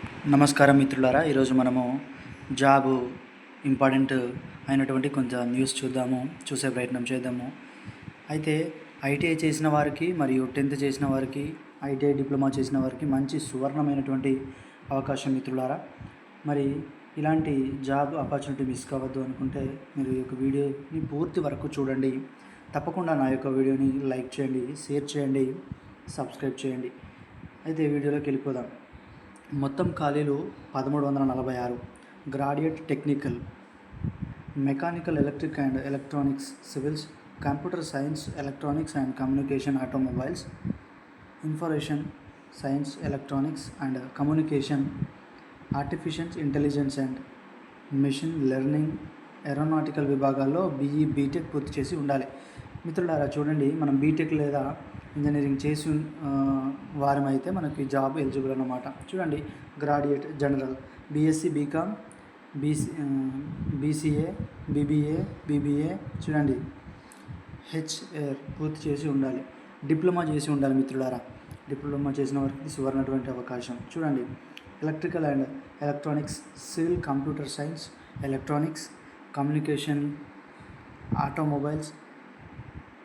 నమస్కారం మిత్రులారా, ఈరోజు మనము జాబ్ ఇంపార్టెంట్ అయినటువంటి కొంత న్యూస్ చూసే ప్రయత్నం చేద్దాము. అయితే ఐటీఐ చేసిన వారికి మరియు 10th చేసిన వారికి, ఐటీఐ డిప్లొమా చేసిన వారికి మంచి సువర్ణమైనటువంటి అవకాశం మిత్రులారా. మరి ఇలాంటి జాబ్ ఆపర్చునిటీ మిస్ కావద్దు అనుకుంటే మీరు ఈ యొక్క వీడియోని పూర్తి వరకు చూడండి. తప్పకుండా నా యొక్క వీడియోని లైక్ చేయండి, షేర్ చేయండి, సబ్స్క్రైబ్ చేయండి. అయితే వీడియోలోకి వెళ్ళిపోదాం. మొత్తం ఖాళీలు 1346. Graduate technical, mechanical, electric and electronics, civils, computer science, electronics and communication, automobiles, information science, electronics and communication, artificial intelligence and machine learning, aeronautical విభాగాల్లో బీఈ బీటెక్ పూర్తి చేసి ఉండాలి. మిత్రులారా చూడండి, మనం బీటెక్ లేదా ఇంజనీరింగ్ చేసి వారమైతే మనకి జాబ్ ఎలిజిబుల్ అన్నమాట. చూడండి, graduate general, BSc, BCom, BCA, BBA చూడండి, హెచ్ఏఆర్ పూర్తి చేసి ఉండాలి. డిప్లొమా చేసి ఉండాలి మిత్రులారా. డిప్లొమా చేసిన వారికి సువర్ణటువంటి అవకాశం. చూడండి, electrical and electronics, civil, computer science, electronics, communication, automobiles,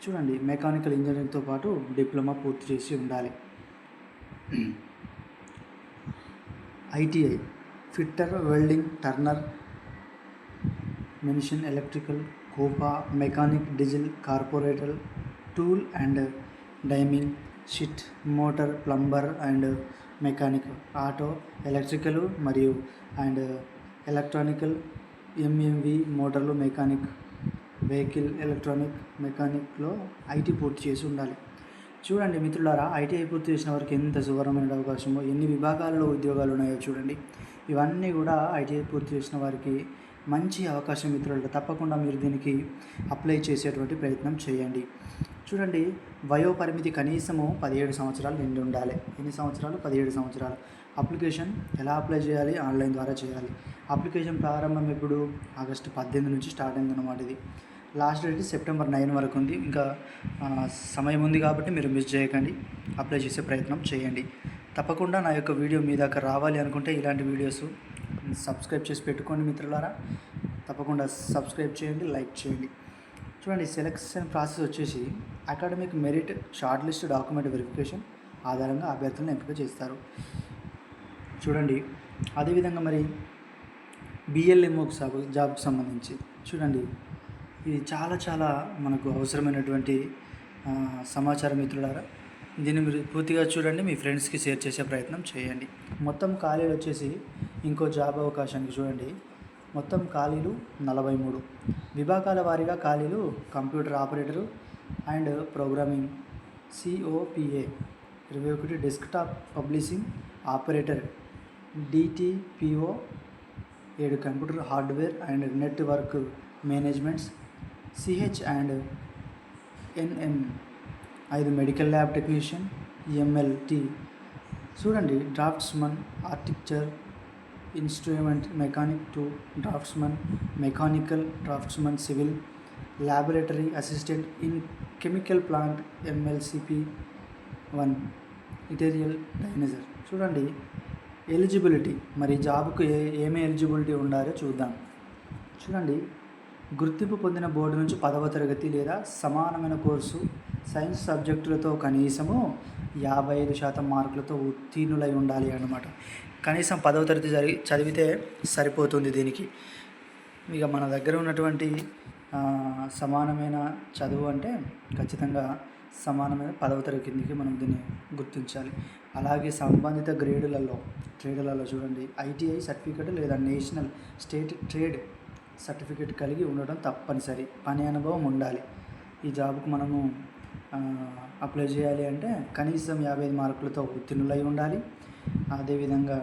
చూడండి, మెకానికల్ ఇంజనీరింగ్తో పాటు డిప్లొమా పూర్తి చేసి ఉండాలి. ITI fitter, welding, turner, machine, electrical, COPA, mechanic, diesel, corporator, tool and డైమింగ్, sheet, motor, plumber and mechanic, auto, electrical మరియు అండ్ ఎలక్ట్రానికల్, ఎంఎంవి, మోటార్లు, mechanic, vehicle, electronic, మెకానిక్లో ఐటీ పూర్తి చేసి ఉండాలి. చూడండి మిత్రులారా, ఐటీఐ పూర్తి చేసిన వారికి ఎంత సువర్ణమైన అవకాశమో, ఎన్ని విభాగాల్లో ఉద్యోగాలు ఉన్నాయో చూడండి. ఇవన్నీ కూడా ఐటీఐ పూర్తి చేసిన వారికి మంచి అవకాశం మిత్రులు. తప్పకుండా మీరు దీనికి అప్లై చేసేటువంటి ప్రయత్నం చేయండి. చూడండి, వయోపరిమితి కనీసము 17 సంవత్సరాలు నిండి ఉండాలి. ఎన్ని సంవత్సరాలు? 17 సంవత్సరాలు. అప్లికేషన్ ఎలా అప్లై చేయాలి? ఆన్లైన్ ద్వారా చేయాలి. అప్లికేషన్ ప్రారంభం ఎప్పుడు? ఆగస్టు 18 నుంచి స్టార్ట్ అయిందన్నమాట. ఇది లాస్ట్ డేట్ సెప్టెంబర్ 9 వరకు ఉంది. ఇంకా సమయం ఉంది కాబట్టి మీరు మిస్ చేయకండి, అప్లై చేసే ప్రయత్నం చేయండి. తప్పకుండా నా యొక్క వీడియో మీ దాకా రావాలి అనుకుంటే ఇలాంటి వీడియోస్ సబ్స్క్రైబ్ చేసి పెట్టుకోండి మిత్రులారా. తప్పకుండా సబ్స్క్రైబ్ చేయండి, లైక్ చేయండి. చూడండి, సెలక్షన్ ప్రాసెస్ వచ్చేసి academic merit, short list, document verification ఆధారంగా అభ్యర్థులను ఎంపిక చేస్తారు. చూడండి, అదేవిధంగా మరి బిఎల్ఎంఓ జాబ్కి సంబంధించి చూడండి, ఇది చాలా మనకు అవసరమైనటువంటి సమాచారం మిత్రులారా. దీన్ని మీరు పూర్తిగా చూడండి, మీ ఫ్రెండ్స్కి షేర్ చేసే ప్రయత్నం చేయండి. మొత్తం ఖాళీలు వచ్చేసి ఇంకో జాబ్ అవకాశానికి చూడండి, మొత్తం ఖాళీలు 43. విభాగాల వారీగా ఖాళీలు computer operator and programming, COPA 21, desktop publishing operator, DTPO 7, computer hardware and network managements, CH and NM 5, medical lab technician, MLT చూడండి, draftsman, architecture, instrument mechanic 2, draftsman, mechanical draftsman, civil, laboratory assistant in chemical plant, MLCP 1, interior డైనజర్. చూడండి, eligibility, మరి జాబ్కు ఏమి eligibility ఉండాలో చూద్దాం. చూడండి, గుర్తింపు పొందిన బోర్డు నుంచి 10వ తరగతి లేదా సమానమైన కోర్సు సైన్స్ సబ్జెక్టులతో కనీసము 55% మార్కులతో ఉత్తీర్ణులై ఉండాలి అన్నమాట. కనీసం 10వ తరగతి చదివితే సరిపోతుంది దీనికి. ఇక మన దగ్గర ఉన్నటువంటి సమానమైన చదువు అంటే ఖచ్చితంగా సమానమైన 10వ తరగతి కిందకి మనం దీన్ని గుర్తించాలి. అలాగే సంబంధిత ట్రేడ్లలో చూడండి, ఐటీఐ సర్టిఫికేట్ లేదా నేషనల్ స్టేట్ ట్రేడ్ సర్టిఫికేట్ కలిగి ఉండడం తప్పనిసరి. పని అనుభవం ఉండాలి. ఈ జాబ్కు మనము అప్లై చేయాలి అంటే కనీసం 55 మార్కులతో ఉత్తీర్ణులై ఉండాలి. అదేవిధంగా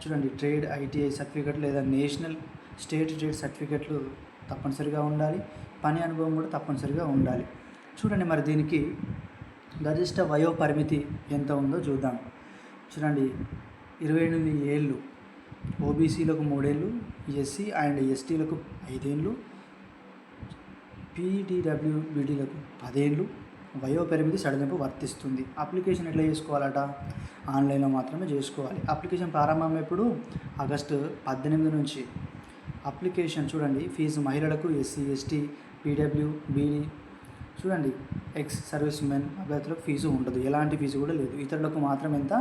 చూడండి, ట్రేడ్ ఐటీఐ సర్టిఫికేట్ లేదా నేషనల్ స్టేట్ ట్రేడ్ సర్టిఫికేట్లు తప్పనిసరిగా ఉండాలి. పని అనుభవం కూడా తప్పనిసరిగా ఉండాలి. చూడండి, మరి దీనికి గరిష్ట వయో పరిమితి ఎంత ఉందో చూద్దాం. చూడండి, 28 ఏళ్ళు, ఓబీసీలకు 3 ఏళ్ళు, ఎస్సీ అండ్ ఎస్టీలకు 5 ఏళ్ళు, పీడబ్ల్యూబీడీలకు 10 ఏళ్ళు, వయో పరిమితి సడలింపు వర్తిస్తుంది. అప్లికేషన్ ఎట్లా చేసుకోవాలట? ఆన్లైన్లో మాత్రమే చేసుకోవాలి. అప్లికేషన్ ప్రారంభం ఎప్పుడు? ఆగస్టు 18 నుంచి. అప్లికేషన్ చూడండి, ఫీజు మహిళలకు, ఎస్సీ, ఎస్టీ, పీడబ్ల్యూ, బీడీ చూడండి, ఎక్స్ సర్వీస్ మెన్ అభ్యర్థులకు ఫీజు ఉండదు, ఎలాంటి ఫీజు కూడా లేదు. ఇతరులకు మాత్రం ఎంత?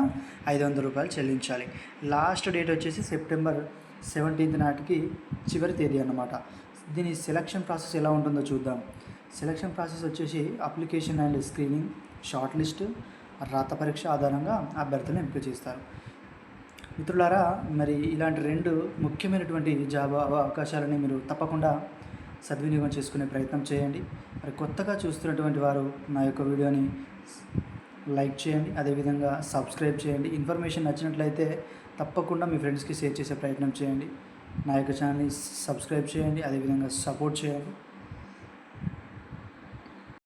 500 రూపాయలు చెల్లించాలి. లాస్ట్ డేట్ వచ్చేసి సెప్టెంబర్ 17 నాటికి చివరి తేదీ అన్నమాట. దీని సెలక్షన్ ప్రాసెస్ ఎలా ఉంటుందో చూద్దాం. సెలక్షన్ ప్రాసెస్ వచ్చేసి application and screening, short list, రాత పరీక్ష ఆధారంగా అభ్యర్థులను ఎంపిక చేస్తారు. మిత్రులారా, మరి ఇలాంటి 2 ముఖ్యమైనటువంటి జాబ్ అవకాశాలని మీరు తప్పకుండా సద్వినియోగం చేసుకునే ప్రయత్నం చేయండి. మరి కొత్తగా చూస్తున్నటువంటి వారు నా యొక్క వీడియోని లైక్ చేయండి, అదేవిధంగా సబ్స్క్రైబ్ చేయండి. ఇన్ఫర్మేషన్ నచ్చినట్లయితే తప్పకుండా మీ ఫ్రెండ్స్కి షేర్ చేసే ప్రయత్నం చేయండి. నా యొక్క ఛానల్ని సబ్స్క్రైబ్ చేయండి, అదేవిధంగా సపోర్ట్ చేయండి.